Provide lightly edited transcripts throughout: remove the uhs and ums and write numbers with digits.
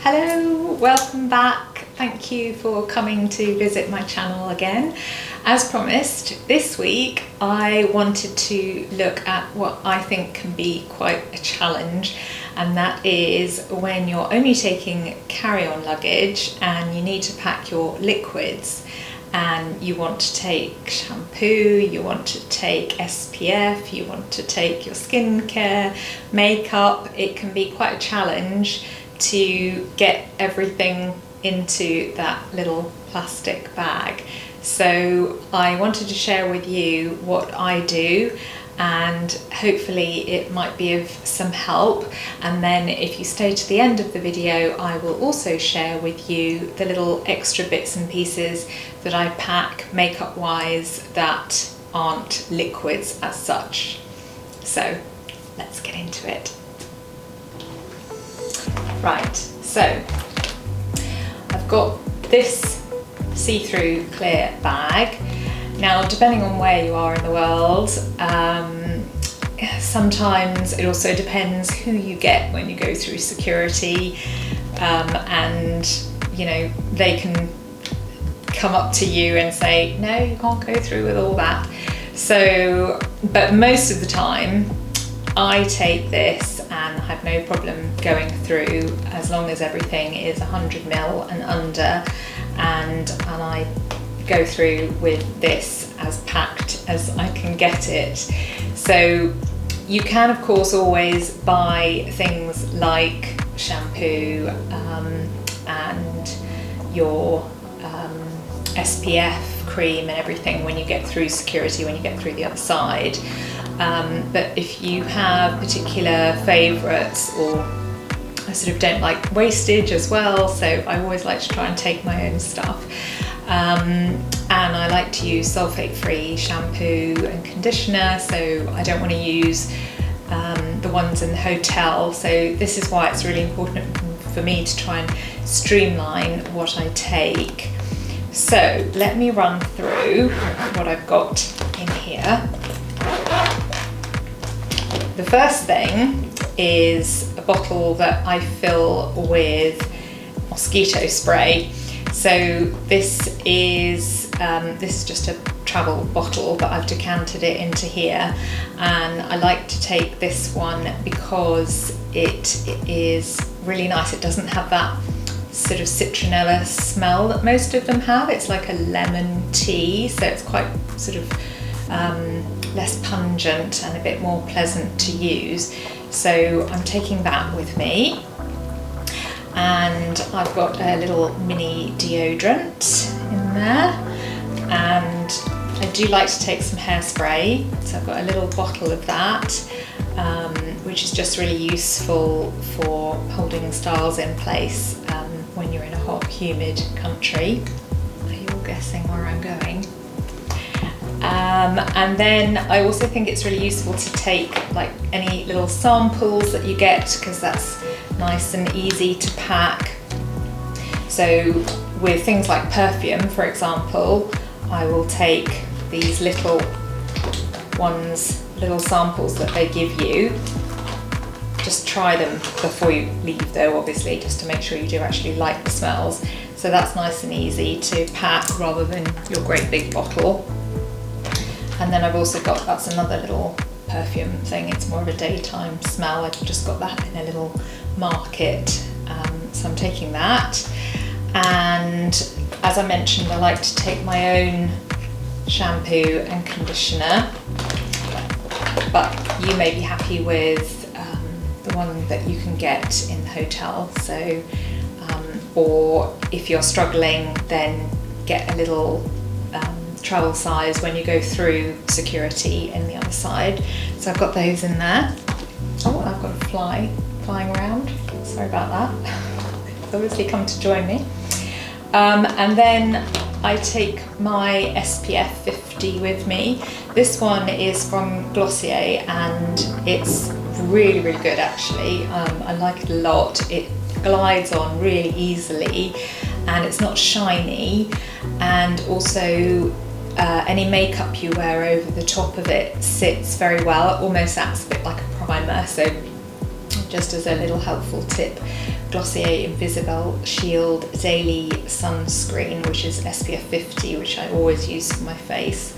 Hello, welcome back. Thank you for coming to visit my channel again. As promised, this week I wanted to look at what I think can be quite a challenge, and that is when you're only taking carry-on luggage and you need to pack your liquids, and you want to take shampoo, you want to take SPF, you want to take your skincare, makeup. It can be quite a challenge to get everything into that little plastic bag. So I wanted to share with you what I do, and hopefully it might be of some help. And then if you stay to the end of the video, I will also share with you the little extra bits and pieces that I pack makeup wise that aren't liquids as such. So let's get into it. Right, so I've got this see-through clear bag. Now, depending on where you are in the world, sometimes it also depends who you get when you go through security, and you know, they can come up to you and say, no, you can't go through with all that. So, but most of the time I take this and have no problem going through as long as everything is 100 ml and under, and I go through with this as packed as I can get it. So you can of course always buy things like shampoo and your SPF cream and everything when you get through security, when you get through the other side. But if you have particular favourites, or I sort of don't like wastage as well, so I always like to try and take my own stuff. And I like to use sulfate-free shampoo and conditioner, so I don't want to use the ones in the hotel. So this is why it's really important for me to try and streamline what I take. So let me run through what I've got in here. The first thing is a bottle that I fill with mosquito spray. So this is just a travel bottle, but I've decanted it into here, and I like to take this one because it is really nice. It doesn't have that sort of citronella smell that most of them have. It's like a lemon tea, so it's quite sort of less pungent and a bit more pleasant to use. So I'm taking that with me, and I've got a little mini deodorant in there, and I do like to take some hairspray, so I've got a little bottle of that, which is just really useful for holding styles in place when you're in a hot, humid country. Are you all guessing where I'm going? And then I also think it's really useful to take like any little samples that you get, because that's nice and easy to pack. So with things like perfume, for example, I will take these little ones, little samples that they give you. Just try them before you leave though, obviously, just to make sure you do actually like the smells. So that's nice and easy to pack rather than your great big bottle. And then I've also got, that's another little perfume thing, it's more of a daytime smell. I've just got that in a little market, so I'm taking that. And as I mentioned, I like to take my own shampoo and conditioner, but you may be happy with the one that you can get in the hotel. So, or if you're struggling, then get a little travel size when you go through security in the other side. So I've got those in there. Oh, I've got a fly flying around. Sorry about that. It's obviously come to join me. And then I take my SPF 50 with me. This one is from Glossier, and it's really, really good actually. I like it a lot. It glides on really easily, and it's not shiny, and also any makeup you wear over the top of it sits very well. It almost acts a bit like a primer, so just as a little helpful tip, Glossier Invisible Shield Daily Sunscreen, which is SPF 50, which I always use for my face.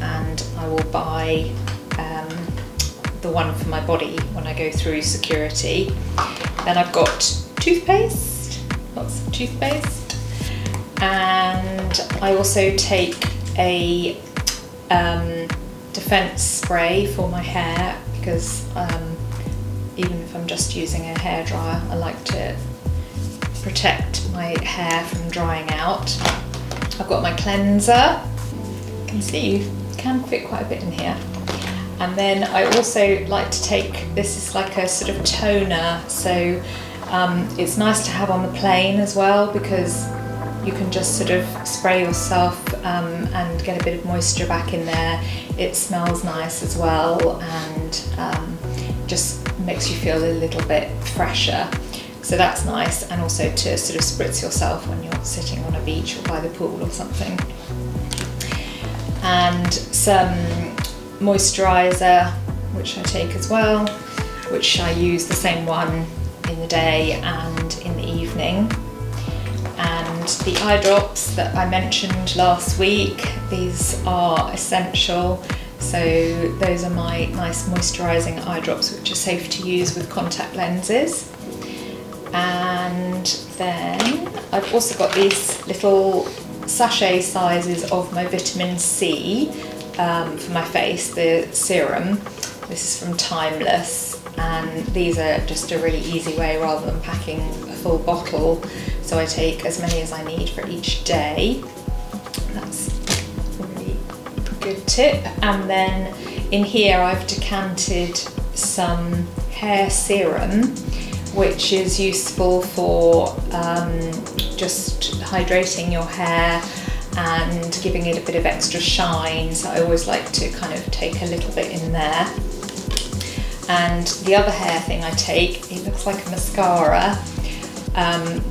And I will buy the one for my body when I go through security. Then I've got toothpaste, lots of toothpaste. And I also take a defense spray for my hair, because even if I'm just using a hairdryer, I like to protect my hair from drying out. I've got my cleanser. You can see you can fit quite a bit in here. And then I also like to take, this is like a sort of toner, so it's nice to have on the plane as well, because you can just sort of spray yourself and get a bit of moisture back in there. It smells nice as well, and just makes you feel a little bit fresher. So that's nice, and also to sort of spritz yourself when you're sitting on a beach or by the pool or something. And some moisturiser, which I take as well, which I use the same one in the day and in the evening. And the eye drops that I mentioned last week, these are essential. So those are my nice moisturising eye drops, which are safe to use with contact lenses. And then I've also got these little sachet sizes of my vitamin C for my face, the serum. This is from Timeless, and these are just a really easy way rather than packing a full bottle. So I take as many as I need for each day. That's a really good tip. And then in here I've decanted some hair serum, which is useful for just hydrating your hair and giving it a bit of extra shine. So I always like to kind of take a little bit in there. And the other hair thing I take, it looks like a mascara,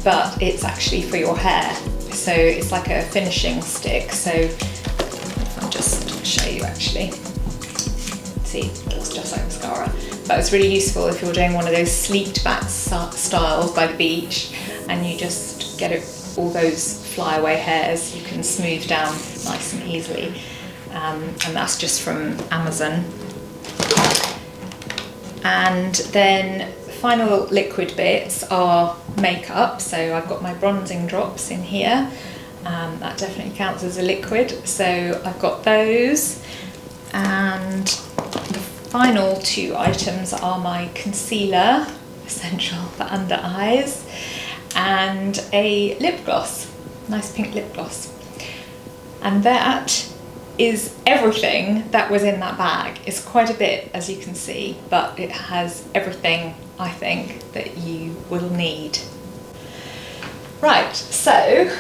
but it's actually for your hair. So it's like a finishing stick. So I'll just show you actually. See, it looks just like mascara. But it's really useful if you're doing one of those sleeked back styles by the beach and you just get all those flyaway hairs, you can smooth down nice and easily. And that's just from Amazon. And then final liquid bits are makeup. So I've got my bronzing drops in here. That definitely counts as a liquid. So I've got those. And the final two items are my concealer, essential for under eyes, and a lip gloss, nice pink lip gloss. And that is everything that was in that bag. It's quite a bit, as you can see, but it has everything I think that you will need. Right, so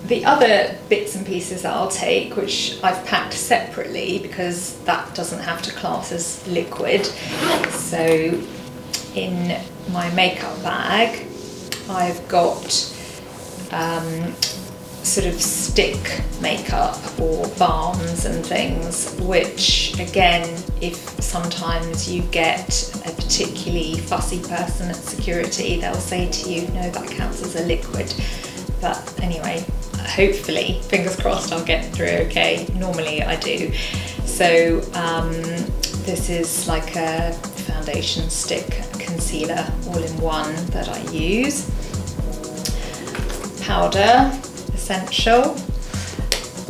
the other bits and pieces that I'll take, which I've packed separately because that doesn't have to class as liquid. So in my makeup bag, I've got sort of stick makeup or balms and things, which again, if sometimes you get a particularly fussy person at security, they'll say to you, no, that counts as a liquid. But anyway, hopefully, fingers crossed, I'll get through okay. Normally I do. So this is like a foundation stick concealer all in one that I use. Powder, essential.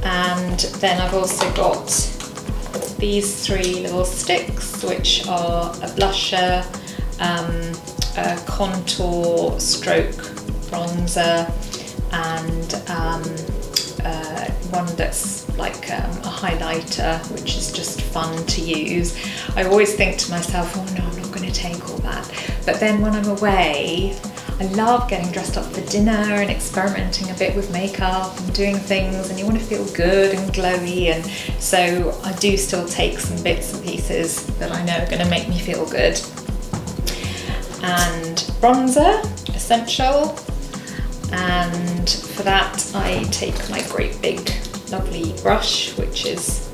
And then I've also got these three little sticks, which are a blusher, a contour stroke bronzer, and one that's like a highlighter, which is just fun to use. I always think to myself, oh no, I'm not going to take all that. But then when I'm away, I love getting dressed up for dinner and experimenting a bit with makeup and doing things, and you want to feel good and glowy, and so I do still take some bits and pieces that I know are going to make me feel good. And bronzer, essential. And for that I take my great big lovely brush, which is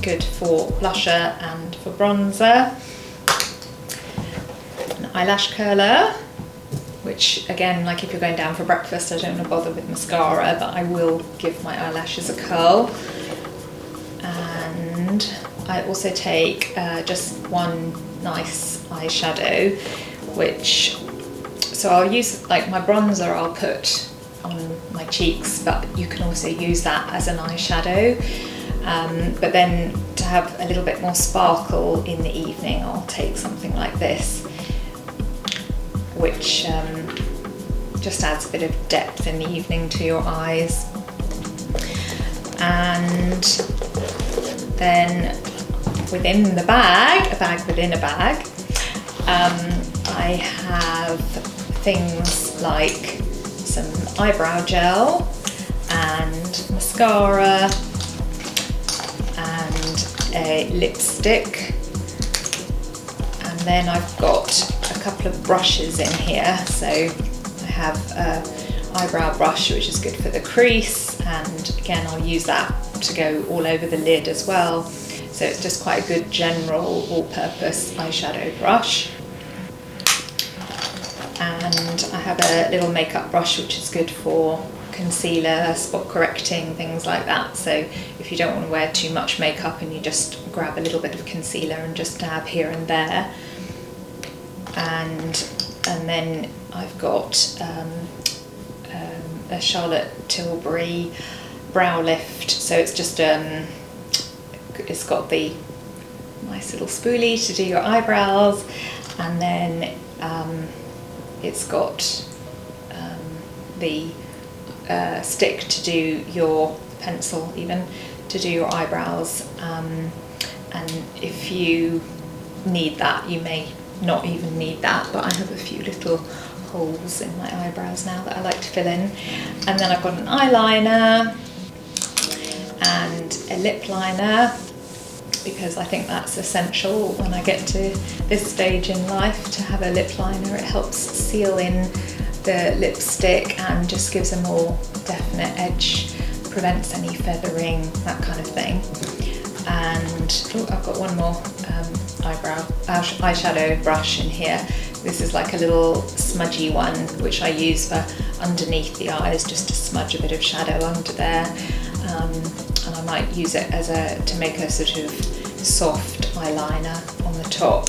good for blusher and for bronzer. eyelash curler, which again, like if you're going down for breakfast, I don't want to bother with mascara, but I will give my eyelashes a curl. And I also take just one nice eyeshadow, so I'll use, like my bronzer I'll put on my cheeks, but you can also use that as an eyeshadow. But then to have a little bit more sparkle in the evening, I'll take something like this, which just adds a bit of depth in the evening to your eyes. And then within the bag, a bag within a bag, I have things like some eyebrow gel and mascara and a lipstick, and then I've got a couple of brushes in here. So I have an eyebrow brush which is good for the crease, and again I'll use that to go all over the lid as well. So it's just quite a good general all-purpose eyeshadow brush. And I have a little makeup brush which is good for concealer, spot correcting, things like that. So if you don't want to wear too much makeup and you just grab a little bit of concealer and just dab here and there. And then I've got a Charlotte Tilbury brow lift. So it's just it's got the nice little spoolie to do your eyebrows, and then it's got the stick to do your pencil, even to do your eyebrows, and if you need that, you may not even need that, but I have a few little holes in my eyebrows now that I like to fill in. And then I've got an eyeliner and a lip liner, because I think that's essential when I get to this stage in life, to have a lip liner. It helps seal in the lipstick and just gives a more definite edge, prevents any feathering, that kind of thing. And I've got one more eyeshadow brush in here. This is like a little smudgy one which I use for underneath the eyes, just to smudge a bit of shadow under there. And I might use it to make a sort of soft eyeliner on the top.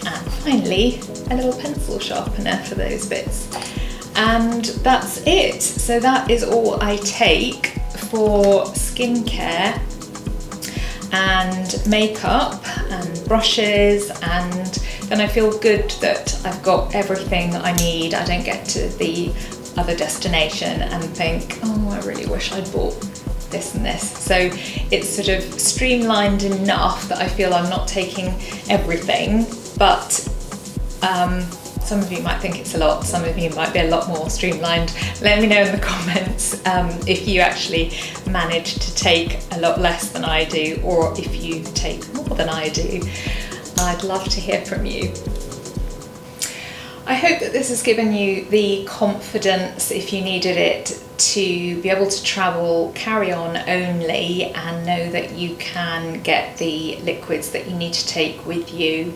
And finally, a little pencil sharpener for those bits. And that's it. So that is all I take for skincare and makeup and brushes, and then I feel good that I've got everything I need. I don't get to the other destination and think, oh, I really wish I'd bought this and this. So it's sort of streamlined enough that I feel I'm not taking everything, but some of you might think it's a lot, some of you might be a lot more streamlined. Let me know in the comments if you actually manage to take a lot less than I do, or if you take more than I do. I'd love to hear from you. I hope that this has given you the confidence, if you needed it, to be able to travel carry-on only and know that you can get the liquids that you need to take with you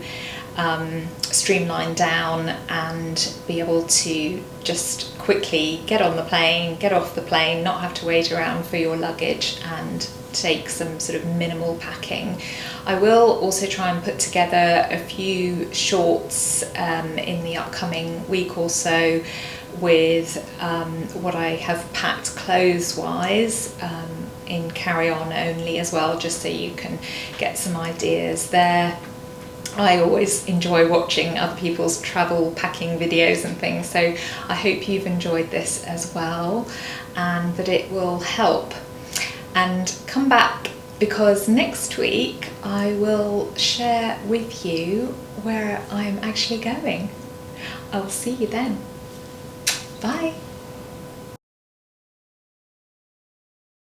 streamlined down, and be able to just quickly get on the plane, get off the plane, not have to wait around for your luggage, and take some sort of minimal packing. I will also try and put together a few shorts in the upcoming week or so with what I have packed clothes-wise in carry-on only as well, just so you can get some ideas there. I always enjoy watching other people's travel packing videos and things, so I hope you've enjoyed this as well and that it will help. And come back, because next week I will share with you where I'm actually going. I'll see you then. Bye.